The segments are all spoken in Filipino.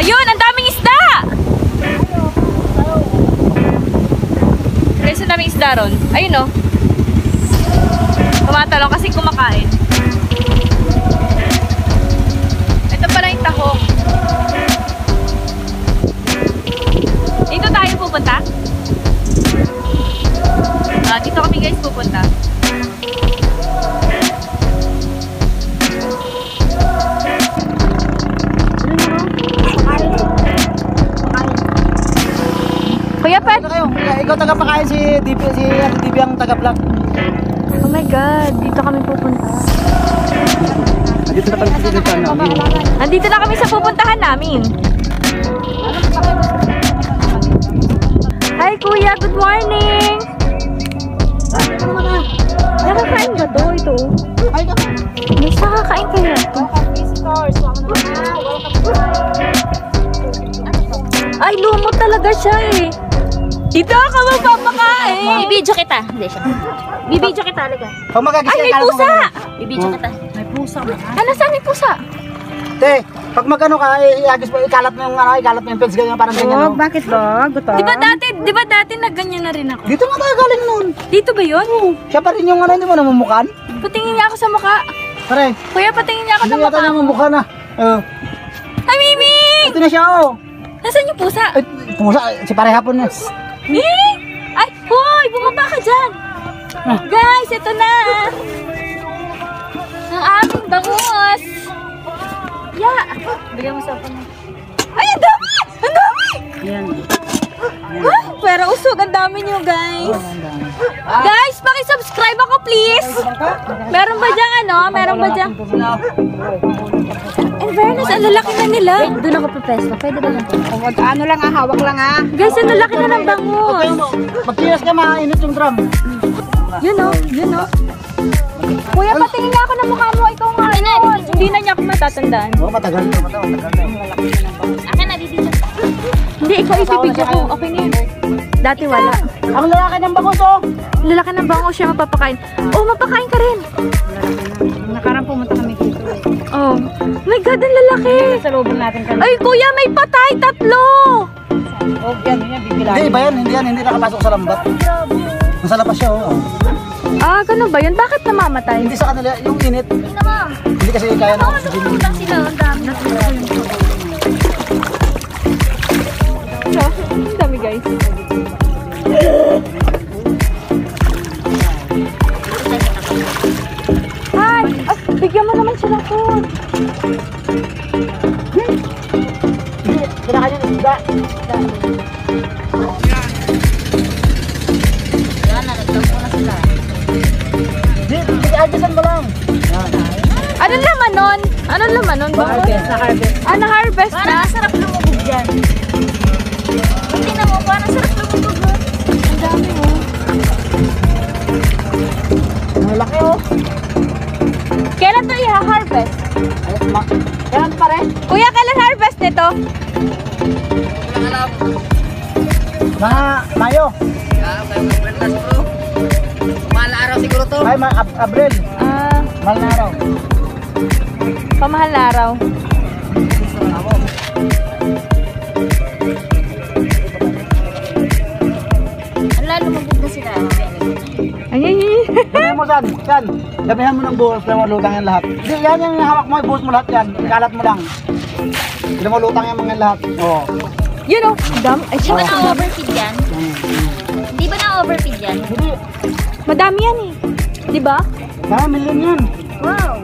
Ayun, ang daming isda! Guys, ang daming isda ron. Ayun o. Tumatalong kasi kumakain. Ito pala yung tahong. Dito tayo pupunta. Dito kami guys pupunta. Kuya Pat! Ikaw taga-pakain si DB ang taga-vlog. Oh my God, dito kami pupunta. Dito na kami sa pupuntahan namin. Nandito na kami sa pupuntahan namin. Hi Kuya, good morning! Nakakain ba to? Ito? Mas nakakain kaya ito? Ay, lumot talaga siya eh. Dito ako magpapakain. Bibidyo kita. Hindi siya. Bibidyo kita talaga. Pag magagising, Ay, may pusa! Bibidyo kita. May pusa. Ano saan may pusa? Te, pag magano ka, iagis mo, ikalat mo yung fence ganyan, parang ganyan. Oh, bakit ba? Gusto? Di ba dati na ganyan na rin ako? Dito nga tayo galing nun. Dito ba yun? Siya pa rin yung hindi mo namumukan. Patingin niya ako sa mukha. Pare, Kuya, patingin niya ako hindi sa yata mukha. namumukan na. Ay, Mimi! Ito na siya, oh. Nasaan yung pusa? Ay, pusa, si pare hapon na. Ay, hoy! Bumaba ka dyan! Guys, ito na! Ang aming bangus! Bigyan mo sa ako na. Ay, ang dami! Ang dami! Yan. Ay, pero usog, ang dami nyo, guys. Guys, paki-subscribe ako, please. Meron ba dyan, ano? Meron ba dyan? In fairness, ang lalaki na nila. Doon ako papesto. Pwede ba lang? Ano lang ah, hawak lang ah. Guys, ang lalaki na ng bangus. Magkilas ka, mainit yung drum. Yun o, yun o. Kuya, patingin nga ako ng mukha mo. Ikaw nga. Hindi na niya ako matatandaan. Oo, matagal na, matagal na. Akin na, bibidyo. Hindi, ikaw ibibidyo ko. Okay na yun. Dati wala. Ang lalaki ng bangus, oh. Lalaki ng bangus siya mapapakain. Oh, mapakain ka rin. Nakarang pumunta kami dito eh. Oh. My God, ang lalaki. Sa loob natin kami. Ay, kuya, may patay. 3. Oh, yan, bibilang. Hindi, iba yan, hindi nakapasok sa lambat. Nasa labas siya, oh. Ah, ganun ba yun? Bakit namamatay? Hindi sa kanila, yung init. Hindi kasi kaya na oxygen. Utang sila. Ang dami. So, ang dami guys. Hi! Ah, bigyan mo naman siya ng food. Kinakain yung isda. Yan, nalagdag mo na sila. Hindi, adjasan mo lang. Anong laman nun? Anong laman nun? Na-harvest. Ah, na-harvest na? Parang sarap lumubog dyan. Hindi na mo, parang sarap lumubog mo. Ang dami mo. Malaki, oh. Kailan to i-harvest? Kailan pa rin? Kuya, kailan harvest nito? Mga Mayo. Mahal na araw siguro to. Ay, Abril. Ah, Mahal na araw. pamahal na araw. Ala, lumubog na sila. Ay, ay, ay. Damihan mo saan? Saan? Damihan mo ng buhos na malutang yan lahat. Hindi, yan yung hawak mo, buhos mo lahat yan. Kalat mo lang. Hindi mo lutang yan mga lahat. Oo. Yun o. Dami. Ay, Di siya. ba na-overfeed yan? Di ba na-overfeed yan? Hindi. Madami yan eh. Di ba? Kaya million yan. Wow!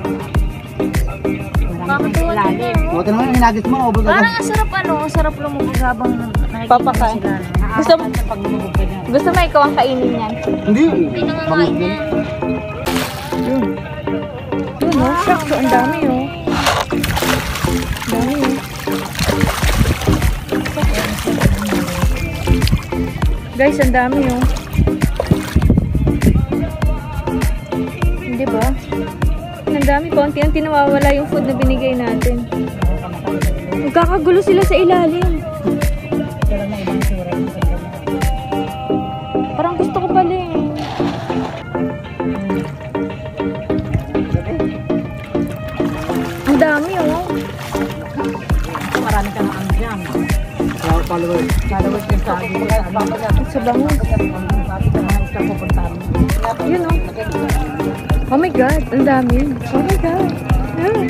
Makakatuwa din yan. Buti naman yung hinagis mo, ubod Parang agad. ang sarap ang sarap lumubog habang nakikita Papakain. sila. Gusto mo ikaw ang kainin yan. Hindi. Hindi nangangain yan. Yun o. Shucks, ang dami o. Dami o. Guys, ang dami o. Hindi ba? Ang dami. Konti-unti nawawala yung food na binigay natin. Magkakagulo sila sa ilalim. Parang gusto ko pala eh. Ang dami oh. Marami kang ang dyan. followers. Followers din sa akin. Sa bangus. Sabi ko mga isang pupuntahan. Yun oh. Oh my God, ang dami. Oh my God. Yeah.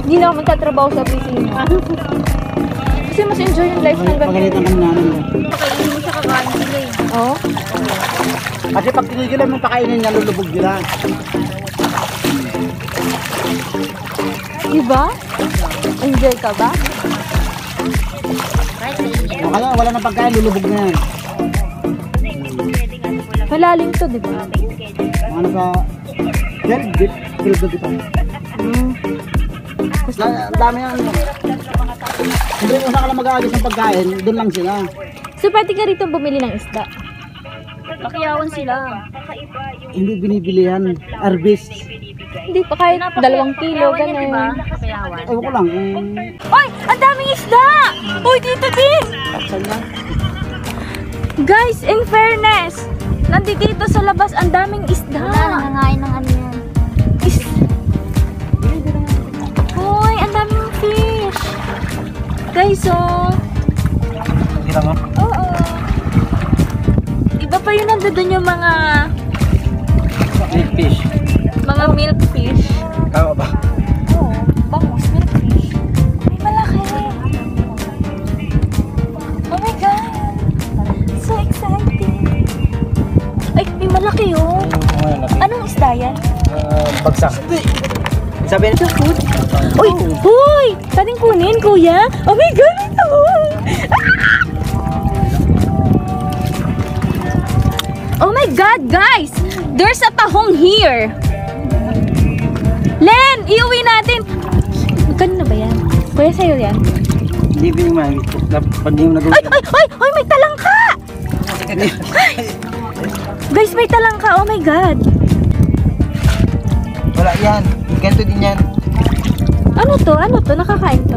Hindi na ako magtatrabaho sa opisina. Kasi mas enjoy yung life ng ganito. Pagalitan kami namin. Pakainin mo siya kakain sila eh. Oo. Kasi pag tinigilan mo pakainin niya, lulubog nila. Diba? Enjoy ka ba? O kaya wala nang pagkain, lulubog na yan. Malalim to, diba? Ano sa... Very deep. Feel good ito. Ang dami yan. Hindi mo sa mag-aagis ng pagkain, doon lang sila. So, pwede ka rito bumili ng isda. Pakiyawan sila. Hindi binibili yan. Arbis. Hindi pa kahit 2 kilo, Pakiyawan niya, diba? gano'n. Pakiyawan. Ewan ko lang. Oy! Ang daming isda! Uy, dito din! Saan yan? Guys, in fairness, nandito sa labas, ang daming isda. Nangangain ng ano yan. Hoy, ang daming fish. Guys, oh. Kita mo? Oo. Iba pa yun nandun yung mga Fish. milk fish. Tama ba? Oo, bangus, milk fish. Ay, malaki. Oh my God. So exciting. Ay, may malaki oh. Anong isda yan? Bagsak. Sabi niya. Food? Uy! Uy! Pwedeng kunin, kuya? Oh my God, ito! Oh my God, guys! There's a tahong here! Len! Iuwi natin! Magkano na ba yan? Kuya, sa'yo yan? Hindi binimay. Pag di mo nag- Ay! Ay! Ay! Ay! May talangka! Guys, may talangka! Oh my God! Wala yan. Ganito din yan. Ano to? Ano to? Nakakain to?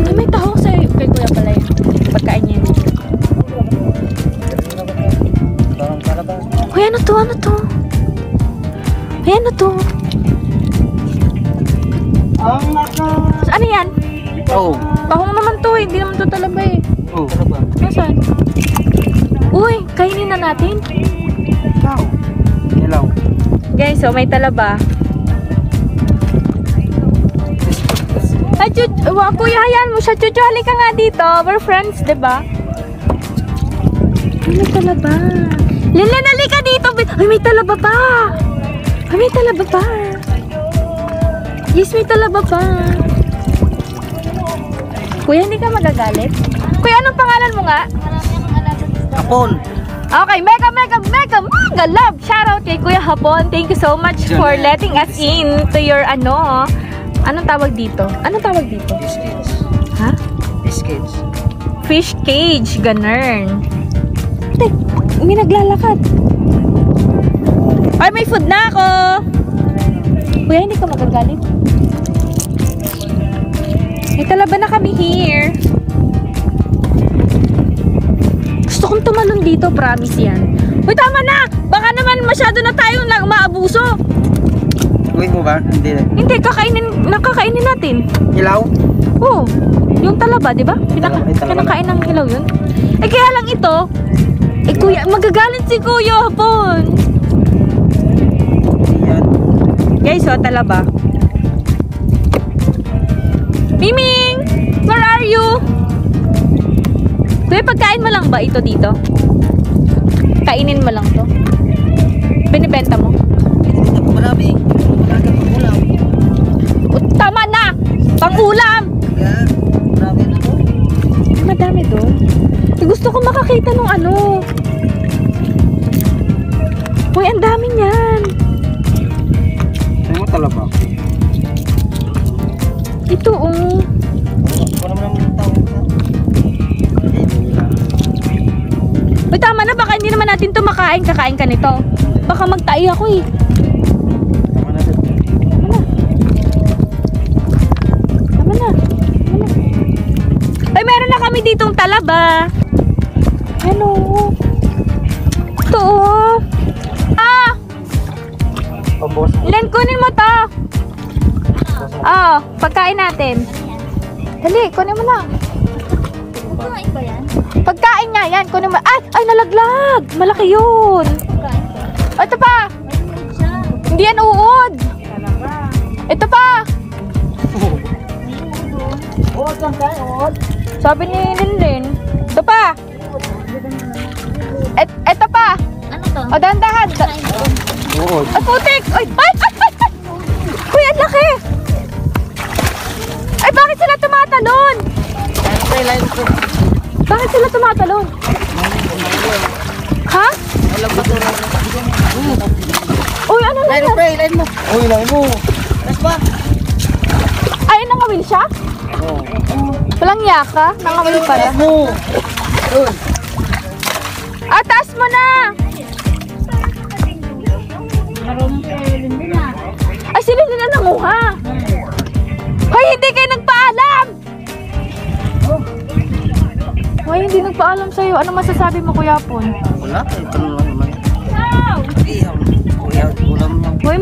Ay, may tahong sa'yo. Kay kuya pala yun. Pagkain niya yun. Uy, ano to? Ano to? Ay, ano to? Ang naka... Ano yan? Oh. Tahong naman to eh. Hindi naman to talaba eh. Oh. Nasaan? Uy, kainin na natin. Ikaw. Hello. Guys, so may talaba. Ay, kuya, hayaan mo siya. Chuchu, halika nga dito. We're friends, diba? Ay, may talaba. Lilen, halika dito. Ay, may talaba pa. Ay, may talaba pa. Yes, may talaba pa. Kuya, hindi ka magagalit? Kuya, anong pangalan mo nga? Kapon. Okay, mega love! Shoutout kay Kuya Hapon. Thank you so much for letting us in to your ano. Anong tawag dito? Anong tawag dito? Fish cage. Ha? Fish cage. Fish cage, ganun. Tek, may naglalakad. Ay, may food na ako! Kuya, hindi ka magagalit. May talaba na kami here. Gusto kong tumalon dito, promise yan. Uy, tama na! Baka naman masyado na tayong maabuso. Uy mo ba? Hindi. Hindi, nakakainin natin. Ilaw? Oo, yung talaba, di ba? Talaba, ay, talaba Kinakain ng hilaw yun. Eh, kaya lang ito, eh, kuya, magagalit si Kuya Hapon. Yan. Guys, oh, talaba. Miming! Where are you? Kuya, pagkain mo lang ba ito dito? Kainin mo lang to? Binibenta mo? Marami. Ulam. Tama na! Pang-ulam! Yan. Marami na. Madami doon. Eh, gusto ko makakita ng ano. Uy, ang dami niyan. Saan mo talaba? Ito, oh. Wala mo naman tao. Uy, tama na. Baka hindi naman natin ito makain. Kakain ka nito. Baka magtahi ako eh. Tama na din. Tama na. Ay, meron na kami ditong talaba. Ano? Ito, oh. Ah! Pambos. Len, kunin mo to. Oh, pagkain natin. Dali, kunin mo na. Pagkain ba yan? Pagkain nga yan, kunin mo. Ay, nalaglag. Malaki yun. Pagkain ba? Ito pa. Maliit siya. Hindi yan uod. Ito pa. Uod lang tayo, uod. Sabi ni Linlin. Ito pa. Ito pa. Ano to? O, dahan-dahan. Kain ba? Uod. Ay, putik. Ay, ay, ay, ay, ay. Uy, ang laki. Ay, bakit sila tumatalon? Bakit sila tumatalon? Ha? Uy, ano na yan? Lain mo. Uy, lain mo. Tapos ba? Ay, nangawil siya? Walang yaka? Nangawil pala. Lain mo. Taas mo na! Marunong si Evelyn din ah. Ay, sila nila nanguha. Hoy, hindi kayo nagpaalam! Hoy, hindi nagpaalam sa'yo. Ano masasabi mo, Kuya Pon? Wala. Ito lang naman. Ihaw. Ulam lang. Hoy,